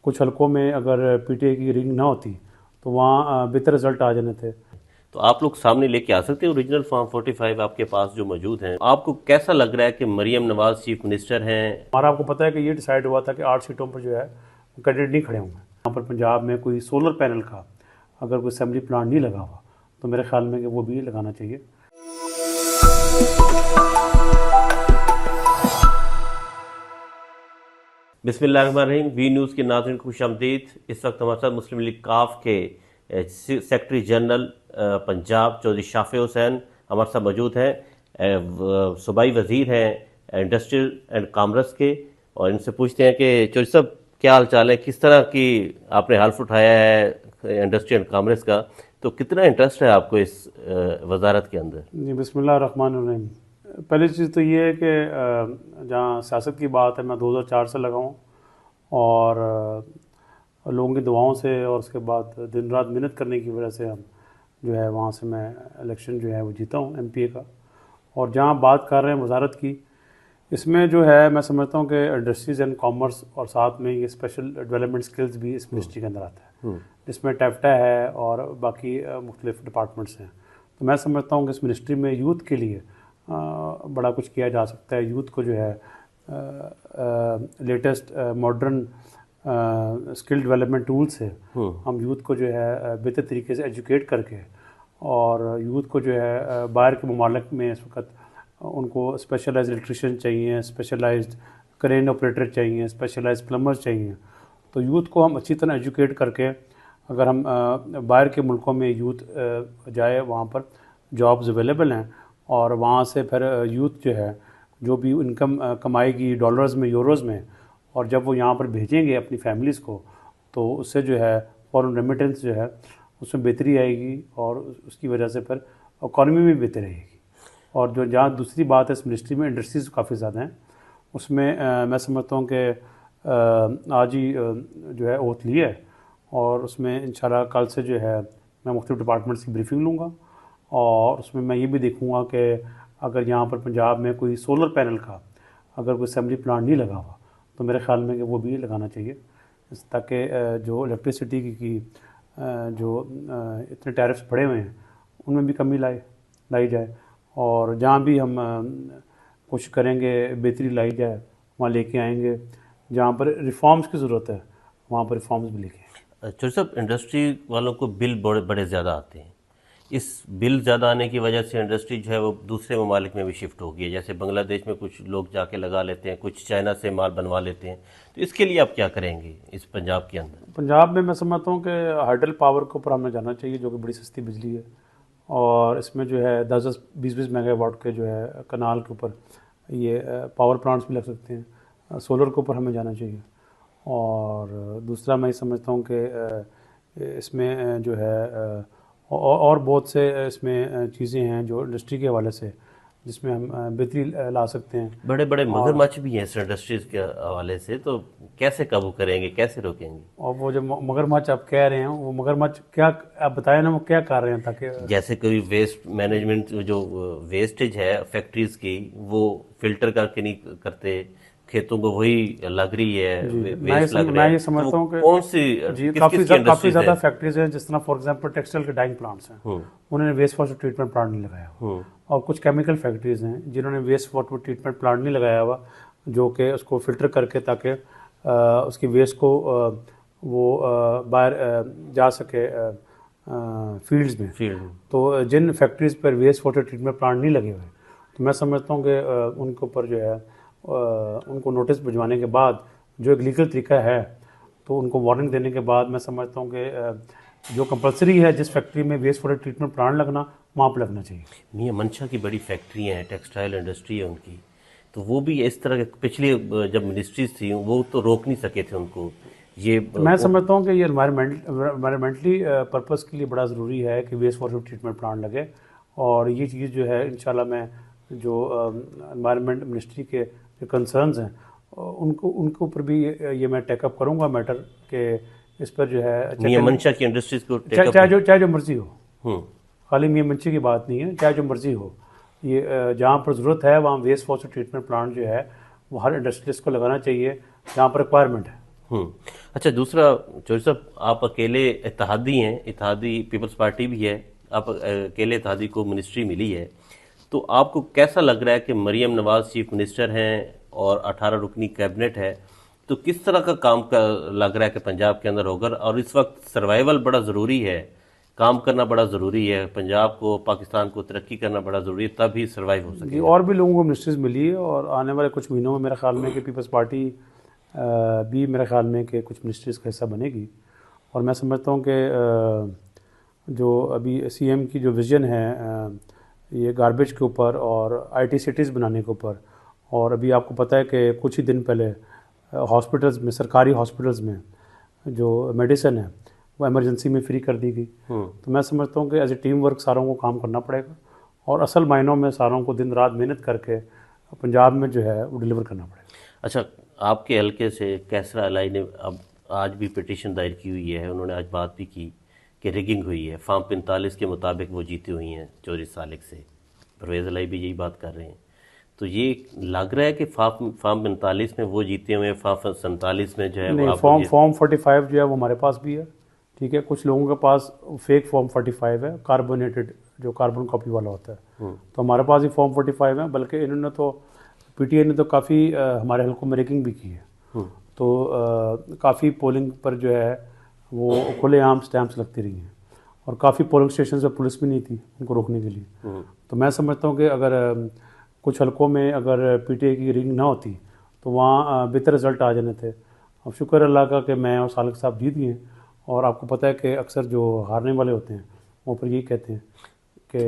कुछ हलकों में अगर पीटीआई की रिंग ना होती तो वहाँ बेहतर रिजल्ट आ जाने थे। तो आप लोग सामने लेके आ सकते हैं ओरिजिनल फॉर्म 45 आपके पास जो मौजूद हैं। आपको कैसा लग रहा है कि मरियम नवाज चीफ मिनिस्टर हैं? हमारा आपको पता है कि ये डिसाइड हुआ था कि 8 सीटों पर जो है कैंडिडेट नहीं खड़े होंगे। यहाँ पर पंजाब में कोई सोलर पैनल का अगर कोई असेंबली प्लांट नहीं लगा हुआ तो मेरे ख्याल में कि वो भी लगाना चाहिए। बिस्मिल्लाहिर्रहमानिर्रहीम। वी न्यूज़ के नाज़रीन को खुशामदीद। इस वक्त हमारे साथ मुस्लिम लीग काफ के सेक्रेटरी जनरल पंजाब चौधरी शाफे हुसैन हमारे साथ मौजूद हैं। सूबाई वजीर हैं इंडस्ट्रियल एंड कॉमर्स के, और इनसे पूछते हैं कि चौधरी साहब क्या हाल चाल है, किस तरह की आपने हल्फ उठाया है इंडस्ट्री एंड कॉमर्स का, तो कितना इंटरेस्ट है आपको इस वजारत के अंदर? जी, बिस्मिल्लाहिर्रहमानिर्रहीम। पहली चीज़ तो ये है कि जहाँ सियासत की बात है मैं 2004 से लगा हूँ और लोगों की दुआओं से और उसके बाद दिन रात मेहनत करने की वजह से हम जो है वहाँ से मैं इलेक्शन जो है वो जीता हूँ एमपीए का। और जहाँ बात कर रहे हैं वजारत की, इसमें जो है मैं समझता हूँ कि इंडस्ट्रीज़ एंड कॉमर्स और साथ में ये स्पेशल डेवलपमेंट स्किल्स भी इस मिनिस्ट्री के अंदर आता है, जिसमें टेफ्टा है और बाकी मुख्तलिफ डिपार्टमेंट्स हैं। तो मैं समझता हूँ कि इस मिनिस्ट्री में यूथ के लिए बड़ा कुछ किया जा सकता है। यूथ को जो है latest modern skill development tool से हम यूथ को जो है बेहतर तरीके से एजुकेट करके, और यूथ को जो है बाहर के ममालिक में इस वक्त उनको स्पेशलाइज्ड इलेक्ट्रिशियन चाहिए, स्पेशलाइज्ड क्रेन ऑपरेटर चाहिए, स्पेशलाइज्ड प्लम्बर चाहिए। तो यूथ को हम अच्छी तरह एजुकेट करके अगर हम बाहर के मुल्कों में यूथ जाए, वहाँ पर जॉब्स अवेलेबल हैं और वहाँ से फिर यूथ जो है जो भी इनकम कमाएगी डॉलर्स में, यूरोज़ में, और जब वो यहाँ पर भेजेंगे अपनी फैमिलीज़ को तो उससे जो है फॉरेन रेमिटेंस जो है उसमें बेहतरी आएगी और उसकी वजह से फिर इकॉनमी में बेहतर रहेगी। और जो जहाँ दूसरी बात है, इस मिनिस्ट्री में इंडस्ट्रीज़ काफ़ी ज़्यादा हैं। उसमें मैं समझता हूँ कि आज ही जो है ओथ ली है और उसमें इंशाल्लाह कल से जो है मैं मुख्तलिफ डिपार्टमेंट्स की ब्रीफिंग लूँगा और उसमें मैं ये भी देखूँगा कि अगर यहाँ पर पंजाब में कोई सोलर पैनल का अगर कोई असेंबली प्लांट नहीं लगा हुआ तो मेरे ख्याल में कि वो भी लगाना चाहिए, ताकि जो इलेक्ट्रिसिटी की जो इतने टैरिफ्स बढ़े हुए हैं उनमें भी कमी लाई जाए, और जहाँ भी हम कोशिश करेंगे बेहतरी लाई जाए वहाँ लेके आएंगे। जहाँ पर रिफॉर्म्स की ज़रूरत है वहाँ पर रिफॉर्म्स भी लेके आएंगे। चौधरी साहब, इंडस्ट्री वालों को बिल बड़े ज़्यादा आते हैं। इस बिल ज़्यादा आने की वजह से इंडस्ट्री जो है वो दूसरे ममालिक में भी शिफ्ट हो गई है। जैसे बांग्लादेश में कुछ लोग जाके लगा लेते हैं, कुछ चाइना से माल बनवा लेते हैं। तो इसके लिए आप क्या करेंगे इस पंजाब के अंदर? पंजाब में मैं समझता हूँ कि हाइडल पावर के ऊपर हमें जाना चाहिए, जो कि बड़ी सस्ती बिजली है, और इसमें जो है 10-10, 20-20 मेगावाट के जो है कनाल के ऊपर ये पावर प्लांट्स भी लग सकते हैं। सोलर के ऊपर हमें जाना चाहिए। और दूसरा मैं समझता हूँ कि इसमें जो है और बहुत से इसमें चीज़ें हैं जो इंडस्ट्री के हवाले से जिसमें हम बेहतरी ला सकते हैं। बड़े बड़े मगरमच्छ भी हैं इस इंडस्ट्रीज़ के हवाले से, तो कैसे काबू करेंगे, कैसे रोकेंगे? और वो जो मगरमच्छ आप कह रहे हैं, वो मगरमच्छ क्या, आप बताएं ना, वो क्या कर रहे हैं ताकि जैसे कोई वेस्ट मैनेजमेंट जो वेस्टेज है फैक्ट्रीज की वो फिल्टर करके नहीं करते, खेतों को वही लग रही है, वेस्ट लग रहा है। मैं ये समझता हूँ कि कौन सी जी किस काफ़ी ज़्यादा फैक्ट्रीज हैं, जिस तरह फॉर एग्जांपल टेक्सटाइल के डाइंग प्लांट्स हैं, उन्होंने वेस्ट वाटर ट्रीटमेंट प्लांट नहीं लगाया हुआ, और कुछ केमिकल फैक्ट्रीज हैं जिन्होंने वेस्ट वाटर ट्रीटमेंट प्लांट नहीं लगाया हुआ, जो कि उसको फिल्टर करके ताकि उसकी वेस्ट को वो बाहर जा सके फील्ड्स में। तो जिन फैक्ट्रीज़ पर वेस्ट वाटर ट्रीटमेंट प्लांट नहीं लगे हुए, तो मैं समझता हूँ कि उनके ऊपर जो है उनको नोटिस भिजवाने के बाद जो एक लीगल तरीका है, तो उनको वार्निंग देने के बाद मैं समझता हूँ कि जो कंपलसरी है जिस फैक्ट्री में वेस्ट वाटर ट्रीटमेंट प्लांट लगना, वहाँ पर लगना चाहिए। मियां मंशा की बड़ी फैक्ट्रियाँ हैं, टेक्सटाइल इंडस्ट्री है उनकी, तो वो भी इस तरह के पिछली जब मिनिस्ट्रीज थी वो तो रोक नहीं सके थे उनको। ये मैं समझता हूँ कि ये एनवायरमेंटली पर्पस के लिए बड़ा ज़रूरी है कि वेस्ट वाटर ट्रीटमेंट प्लांट लगे, और ये चीज़ जो है इंशाल्लाह मैं जो एनवायरमेंट मिनिस्ट्री के जो कंसर्न्स हैं उनके ऊपर भी ये मैं टेकअप करूँगा मैटर के इस पर जो है मियां मंशा की इंडस्ट्रीज को चाहे जो मर्जी हो, खाली मियां मंशा की बात नहीं है, चाहे जो मर्जी हो, ये जहाँ पर ज़रूरत है वहाँ वेस्ट वाटर ट्रीटमेंट प्लांट जो है वो हर इंडस्ट्रियलिस्ट को लगाना चाहिए जहाँ पर रिक्वायरमेंट है। अच्छा, दूसरा चौधरी साहब, आप अकेले इत्तेहादी हैं, इत्तेहादी पीपल्स पार्टी भी है, आप अकेले इत्तेहादी को मिनिस्ट्री मिली है, तो आपको कैसा लग रहा है कि मरियम नवाज चीफ मिनिस्टर हैं और 18 रुकनी कैबिनेट है, तो किस तरह का काम का लग रहा है कि पंजाब के अंदर होगा? और इस वक्त सर्वाइवल बड़ा ज़रूरी है, काम करना बड़ा ज़रूरी है, पंजाब को, पाकिस्तान को तरक्की करना बड़ा ज़रूरी है, तभी सर्वाइव हो जी, सकेगा। और भी लोगों को मिनिस्ट्रीज मिली है और आने वाले कुछ महीनों में मेरे ख्याल में कि पीपल्स पार्टी भी मेरे ख्याल में कि कुछ मिनिस्ट्रीज का हिस्सा बनेगी। और मैं समझता हूँ कि जो अभी सीएम की जो विज़न है ये गार्बेज के ऊपर और आईटी सिटीज़ बनाने के ऊपर, और अभी आपको पता है कि कुछ ही दिन पहले हॉस्पिटल्स में, सरकारी हॉस्पिटल्स में जो मेडिसिन है वो इमरजेंसी में फ्री कर दी गई। तो मैं समझता हूँ कि एज ए टीम वर्क सारों को काम करना पड़ेगा और असल मायनों में सारों को दिन रात मेहनत करके पंजाब में जो है वो डिलीवर करना पड़ेगा। अच्छा, आपके हल्के से कैसरा अलाई ने अब आज भी पिटीशन दायर की हुई है, उन्होंने आज बात भी की कि रिगिंग हुई है, फॉर्म 45 के मुताबिक वो जीती हुई हैं चौधरी सालिक से। परवेज़ अलाई भी यही बात कर रहे हैं। तो ये लग रहा है कि फॉर्म 45 में वो जीते हुए हैं, फॉर्म 47 में जो है वो नहीं, आप फॉर्म 45 जो है वो हमारे पास भी है, ठीक है। कुछ लोगों के पास फेक फॉर्म 45 है, कार्बोनेटेड जो कार्बन कॉपी वाला होता है। तो हमारे पास ही फॉर्म 45 है, बल्कि इन्होंने तो पीटीआई ने तो काफ़ी हमारे हल्कों में रेकिंग भी की है। तो काफ़ी पोलिंग पर जो है वो खुलेआम स्टैंप्स लगती रही हैं और काफ़ी पोलिंग स्टेशन पर पुलिस भी नहीं थी उनको रोकने के लिए। तो मैं समझता हूँ कि अगर कुछ हल्कों में अगर पीटीआई की रिंग ना होती तो वहाँ बेहतर रिजल्ट आ जाने थे। अब शुक्र अल्लाह का कि मैं और सालिक साहब जीत गए। और आपको पता है कि अक्सर जो हारने वाले होते हैं वो फिर यही कहते हैं कि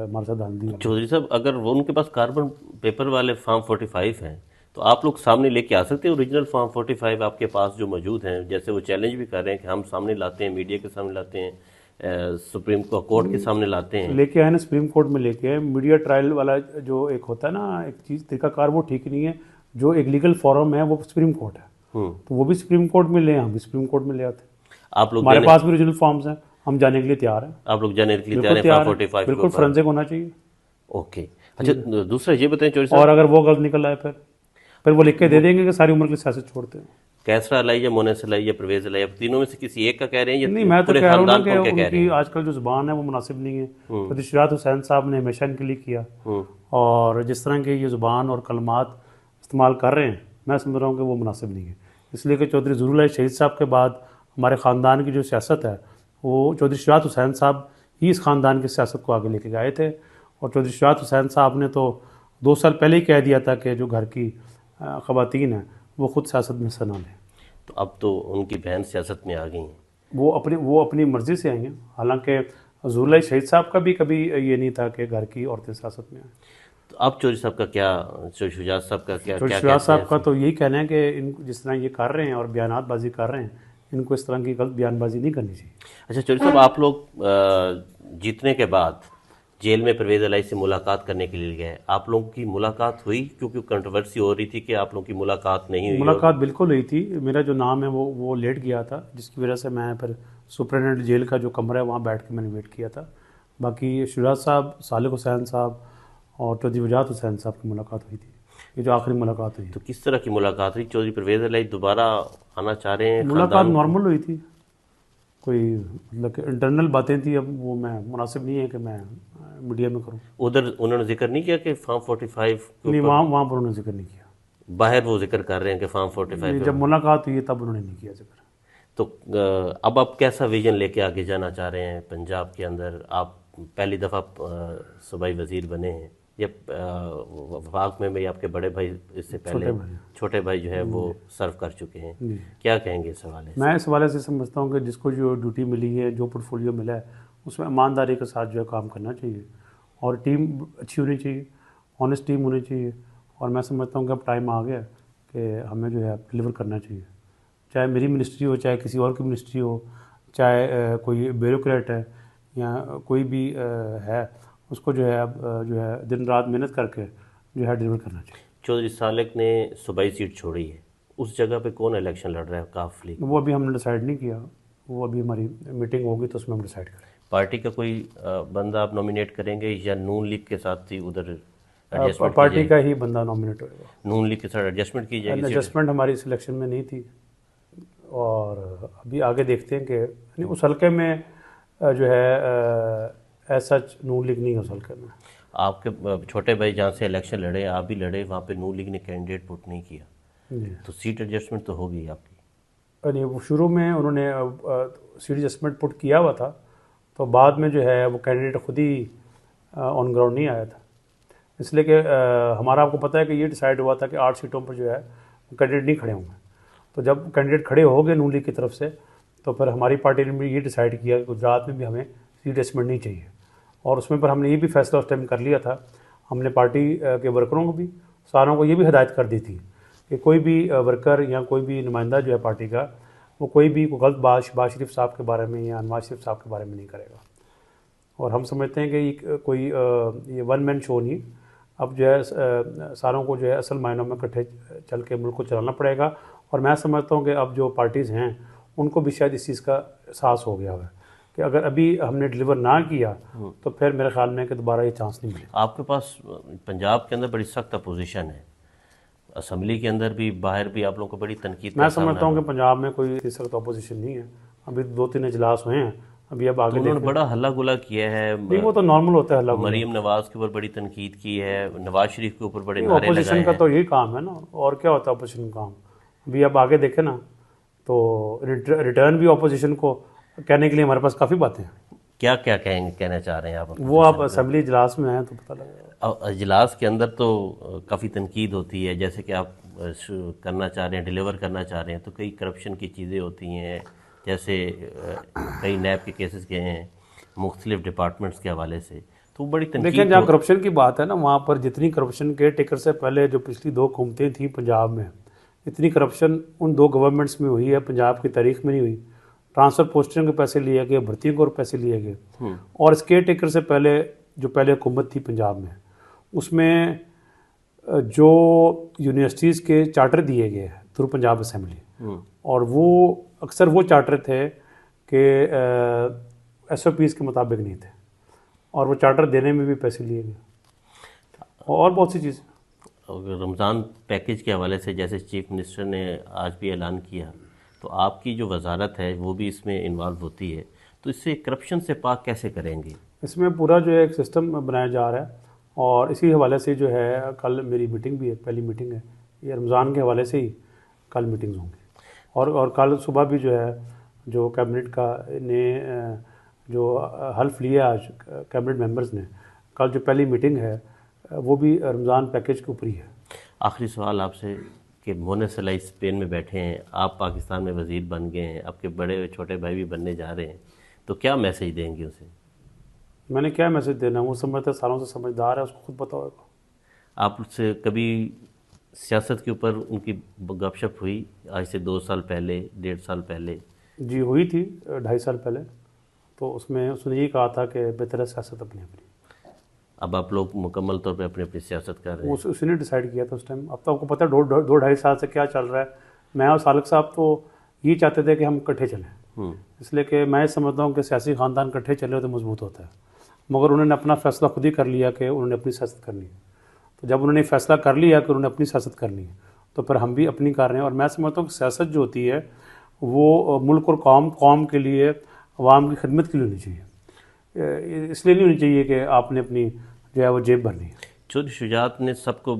हमारे साथ धांधली है। चौधरी साहब, अगर वो उनके पास कार्बन पेपर वाले फॉर्म 45 हैं तो आप लोग सामने लेके आ सकते हैं ओरिजिनल फॉर्म 45 आपके पास जो मौजूद हैं? जैसे वो चैलेंज भी कर रहे हैं कि हम सामने लाते हैं, मीडिया के सामने लाते हैं, सुप्रीम कोर्ट के सामने लाते हैं। लेके आए ना, सुप्रीम कोर्ट में लेके आए। मीडिया ट्रायल वाला जो एक होता है ना एक चीज़ तरीकाकार, वो ठीक नहीं है। जो एक लीगल फॉरम है वो सुप्रीम कोर्ट है, तो वो भी सुप्रीम कोर्ट में ले, हम भी सुप्रीम कोर्ट में ले आते। आप लोग हमारे पास भी ओरिजिनल फॉर्म्स हैं, हम जाने के लिए तैयार हैं। आप लोग जाने के लिए तैयार हैं फॉर्म 45 के बिल्कुल ऊपर? फोरेंसिक होना चाहिए। ओके। अच्छा, दूसरा ये बताएं चौधरी साहब, और अगर वो गलत निकल आए फिर वो लिख के दे देंगे कि सारी उम्र की सियासत छोड़ते हैं। कैसरा अलाई या मोनेस अलाई या परवेज अलाई, अब तीनों में से किसी एक का कह रहे हैं या नहीं, मैं तो पूरे कह रहा हूँ ना खानदान कि को क्या कह रहे उनकी हैं? आजकल जो जुबान है वो मुनासिब नहीं है। तो इशरात हुसैन साहब ने हमेशा इनके लिए किया, और जिस तरह के ये जुबान और कलमात इस्तेमाल कर रहे हैं, मैं समझ रहा हूँ कि वो मुनासिब नहीं है। इसलिए कि चौधरी ज़ुरुल शहीद साहब के बाद हमारे ख़ानदान की जो सियासत है वो चौधरी इशरात हुसैन साहब ही इस ख़ानदान की सियासत को आगे लेके गए थे। और चौधरी इशरात हुसैन साहब ने तो 2 साल पहले ही कह दिया था कि जो घर की ख़वातीन हैं वो खुद सियासत में हिस्सा ना लें। तो अब तो उनकी बहन सियासत में आ गई हैं। वो अपनी मर्ज़ी से आई हैं। हालांकि ज़ुरुल शहीद साहब का भी कभी ये नहीं था कि घर की औरतें सियासत में आएँ। तो अब चौधरी साहब का क्या, चौधरी शुजात साहब का क्या चौधरी शुजात साहब का तो यही कहना है कि इन जिस तरह ये कर रहे हैं और बयानातबाजी कर रहे हैं, इनको इस तरह की गलत बयानबाजी नहीं करनी चाहिए। अच्छा चौधरी साहब, आप लोग जीतने के बाद जेल में परवेज अलाई से मुलाकात करने के लिए गए, आप लोगों की मुलाकात हुई? क्योंकि कंट्रोवर्सी हो रही थी कि आप लोगों की मुलाकात नहीं हुई। मुलाकात बिल्कुल हुई थी। मेरा जो नाम है वो लेट गया था, जिसकी वजह से मैं फिर सुपरिटेंडेंट जेल का जो कमरा है वहाँ बैठ के मैंने वेट किया था। बाकी शुजात साहब, सालिक हुसैन साहब और चौधरी वजाहत हुसैन साहब की मुलाकात हुई थी। ये जो आखिरी मुलाकात हुई। तो किस तरह की मुलाकात हुई? चौधरी परवेज अलाई दोबारा आना चाह रहे हैं? मुलाकात नॉर्मल हुई थी, कोई मतलब कि इंटरनल बातें थी। अब वो मैं मुनासिब नहीं है कि मैं मीडिया में करूं। उधर उन्होंने जिक्र नहीं किया कि फॉर्म 45? नहीं, वहाँ पर उन्होंने जिक्र नहीं किया। बाहर वो जिक्र कर रहे हैं कि फॉर्म 45? जब मुलाकात हुई तब उन्होंने नहीं किया जिक्र। तो अब आप कैसा विजन लेके आगे जाना चाह रहे हैं पंजाब के अंदर? आप पहली दफ़ा सूबाई वजीर बने हैं, या वफाक में भी आपके बड़े भाई इससे पहले छोटे भाई जो है वो सर्व कर चुके हैं, क्या कहेंगे इस हवाले से? मैं इस हवाले से समझता हूँ कि जिसको जो ड्यूटी मिली है, जो पोर्टफोलियो मिला है, उसमें ईमानदारी के साथ जो है काम करना चाहिए और टीम अच्छी होनी चाहिए, ऑनेस्ट टीम होनी चाहिए। और मैं समझता हूँ कि अब टाइम आ गया कि हमें जो है डिलीवर करना चाहिए, चाहे मेरी मिनिस्ट्री हो, चाहे किसी और की मिनिस्ट्री हो, चाहे कोई ब्यूरोक्रेट है या कोई भी है, उसको जो है अब जो है दिन रात मेहनत करके जो है डिलीवर करना चाहिए। चौधरी सालिक ने सूबाई सीट छोड़ी है, उस जगह पे कौन इलेक्शन लड़ रहा है काफ लीग? वो अभी हमने डिसाइड नहीं किया, वो अभी हमारी मीटिंग होगी तो उसमें हम डिसाइड करेंगे। पार्टी का कोई बंदा आप नॉमिनेट करेंगे या नून लीग के साथ ही उधर एडजस्टमेंट? पार्टी का ही बंदा नॉमिनेट होगा। नून लीग के साथ एडजस्टमेंट की जाएगी? एडजस्टमेंट हमारी सिलेक्शन में नहीं थी, और अभी आगे देखते हैं कि उस हल्के में जो है ऐसा नून लीग नहीं है उस हल्के में। आपके छोटे भाई जहाँ से इलेक्शन लड़े, आप भी लड़े, वहाँ पे नून लीग ने कैंडिडेट पुट नहीं किया, जी। तो सीट एडजस्टमेंट तो होगी आपकी। नहीं, वो शुरू में उन्होंने सीट एडजस्टमेंट पुट किया हुआ था, तो बाद में जो है वो कैंडिडेट खुद ही ऑन ग्राउंड नहीं आया था, इसलिए कि हमारा आपको पता है कि ये डिसाइड हुआ था कि 8 सीटों पर जो है कैंडिडेट नहीं खड़े होंगे। तो जब कैंडिडेट खड़े हो गए नून लीग की तरफ से, तो फिर हमारी पार्टी ने भी ये डिसाइड किया कि गुजरात में भी हमें सीट एडजस्टमेंट नहीं चाहिए, और उसमें पर हमने ये भी फैसला उस टाइम कर लिया था। हमने पार्टी के वर्करों को भी, सारों को ये भी हिदायत कर दी थी कि कोई भी वर्कर या कोई भी नुमाइंदा जो है पार्टी का, वो कोई भी गलत बात शहबाज शरीफ साहब के बारे में या नवाज शरीफ साहब के बारे में नहीं करेगा। और हम समझते हैं कि कोई ये वन मैन शो नहीं, अब जो है सारों को जो है असल मायनों में इकट्ठे चल के मुल्क को चलाना पड़ेगा। और मैं समझता हूँ कि अब जो पार्टीज़ हैं उनको भी शायद इस चीज़ का एहसास हो गया है कि अगर अभी हमने डिलीवर ना किया तो फिर मेरे ख्याल में कि दोबारा ये चांस नहीं मिलेगा। आपके पास पंजाब के अंदर बड़ी सख्त अपोजिशन है, असम्बली के अंदर भी, बाहर भी आप लोगों को बड़ी तनकीद का मैं सामना समझता हूँ कि पंजाब में कोई सख्त अपोजिशन नहीं है, अभी 2-3 इजलास हुए हैं, अभी अब आगे उन्होंने बड़ा हल्ला गुला किया है, नहीं वो तो नॉर्मल होता है हल्ला गुल्ला। मरीम नवाज के ऊपर बड़ी तनकीद की है, नवाज शरीफ के ऊपर बड़े नारे लगाए अपोजिशन का हैं। तो यही काम है ना, और क्या होता है अपोजिशन का काम। अभी अब आगे देखें ना, तो रिटर्न भी अपोजिशन को कहने के लिए हमारे पास काफ़ी बातें हैं। क्या क्या कहना चाह रहे हैं आप? वो आप असेंबली इजलास में हैं तो पता लगेगा। इजलास के अंदर तो काफ़ी तनकीद होती है, जैसे कि आप करना चाह रहे हैं, डिलीवर करना चाह रहे हैं, तो कई करप्शन की चीज़ें होती हैं, जैसे कई नैब के केसेस गए हैं मुख्तलिफ डिपार्टमेंट्स के हवाले से, तो बड़ी तनकीद। देखिए, जहाँ करप्शन की बात है ना, वहाँ पर जितनी करप्शन केयर टेकर से पहले जो पिछली 2 हुकूमतें थी पंजाब में, इतनी करप्शन उन 2 गवर्नमेंट्स में हुई है पंजाब की तारीख में नहीं हुई। ट्रांसफ़र पोस्टिंग के पैसे लिए गए, भर्तियों के और पैसे लिए गए। और इस केयर टेकर से पहले जो पहले हुकूमत थी पंजाब में, उसमें जो यूनिवर्सिटीज़ के चार्टर दिए गए थ्रू पंजाब असेंबली, और वो अक्सर वो चार्टर थे कि SOPs के मुताबिक नहीं थे, और वो चार्टर देने में भी पैसे लिए गए, और बहुत सी चीज़ें। रमज़ान पैकेज के हवाले से जैसे चीफ मिनिस्टर ने आज भी ऐलान किया, तो आपकी जो वजारत है वो भी इसमें इन्वॉल्व होती है, तो इससे करप्शन से पाक कैसे करेंगे? इसमें पूरा जो है एक सिस्टम बनाया जा रहा है, और इसी हवाले से जो है कल मेरी मीटिंग भी है, पहली मीटिंग है ये रमज़ान के हवाले से ही कल मीटिंग्स होंगी। और कल सुबह भी जो है जो कैबिनेट का ने जो हल्फ लिया आज कैबिनेट मेंबर्स ने, कल जो पहली मीटिंग है वो भी रमज़ान पैकेज के ऊपर ही है। आखिरी सवाल आपसे कि मोहम्मद सलाई स्पेन में बैठे हैं, आप पाकिस्तान में वज़ीर बन गए हैं, आपके बड़े छोटे भाई भी बनने जा रहे हैं, तो क्या मैसेज देंगे उसे? मैंने क्या मैसेज देना, वो समझता है, सालों से समझदार है, उसको खुद पता होगा। आपसे कभी सियासत के ऊपर उनकी गपशप हुई आज से 2 साल पहले, 1.5 साल पहले? जी हुई थी 2.5 साल पहले, तो उसमें उसने ये कहा था कि बेहतर है सियासत अपनी अपनी। अब आप लोग मुकम्मल तौर पे अपनी अपनी सियासत कर रहे हैं। उसने डिसाइड किया था उस टाइम। अब तो आपको पता है 2-2.5 साल से क्या चल रहा है। मैं और सालिक साहब तो ये चाहते थे कि हम इकट्ठे चलें, इसलिए कि मैं समझता हूँ कि सियासी ख़ानदान इकट्ठे चले तो मजबूत होता है, मगर उन्होंने अपना फ़ैसला खुद ही कर लिया कि उन्होंने अपनी सियासत करनी है। तो जब उन्होंने फैसला कर लिया कि उन्होंने अपनी सियासत करनी है, तो फिर हम भी अपनी कर रहे हैं। और मैं समझता हूँ कि सियासत जो होती है वो मुल्क और कौम के लिए, अवाम की खिदमत के लिए होनी चाहिए, इसलिए नहीं होनी चाहिए कि आपने अपनी जो है वो जेब भरनी है। चौधरी शुजात ने सबको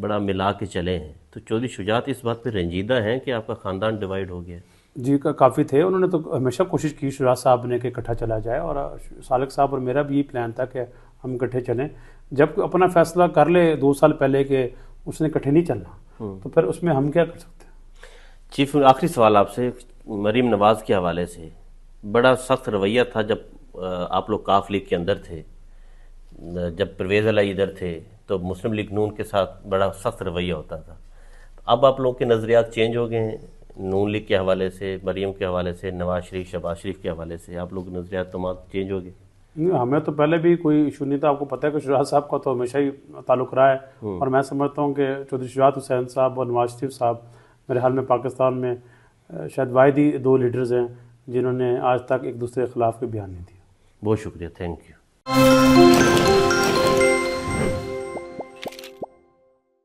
बड़ा मिला के चले हैं, तो चौधरी शुजात इस बात पे रंजीदा हैं कि आपका ख़ानदान डिवाइड हो गया? जी काफ़ी थे, उन्होंने तो हमेशा कोशिश की शुजात साहब ने कि इकट्ठा चला जाए, और सालिक साहब और मेरा भी यही प्लान था कि हम इकट्ठे चलें। जब अपना फैसला कर ले 2 साल पहले कि उसने इकट्ठे नहीं चलना, तो फिर उसमें हम क्या कर सकते हैं। चीफ, आखिरी सवाल आपसे मरीम नवाज़ के हवाले से, बड़ा सख्त रवैया था जब आप लोग काफ लीग के अंदर थे, जब परवेज़ अलाई इधर थे तो मुस्लिम लीग नून के साथ बड़ा सख्त रवैया होता था। अब आप लोगों के नज़रियात चेंज हो गए हैं, नून लीग के हवाले से, मरीम के हवाले से, नवाज शरीफ, शहबाज शरीफ के हवाले से आप लोग नज़रियात तमाम चेंज हो गए? हमें तो पहले भी कोई इशू नहीं था। आपको पता है कि शुजात साहब का तो हमेशा ही ताल्लुक़ रहा है, और मैं समझता हूँ कि चौधरी शुजात हुसैन साहब और नवाज शरीफ साहब मेरे हाल में पाकिस्तान में शायद वाहिदी 2 लीडर्स हैं जिन्होंने आज तक एक दूसरे के ख़िलाफ़ कोई बयान नहीं दिया। बहुत शुक्रिया, थैंक यू।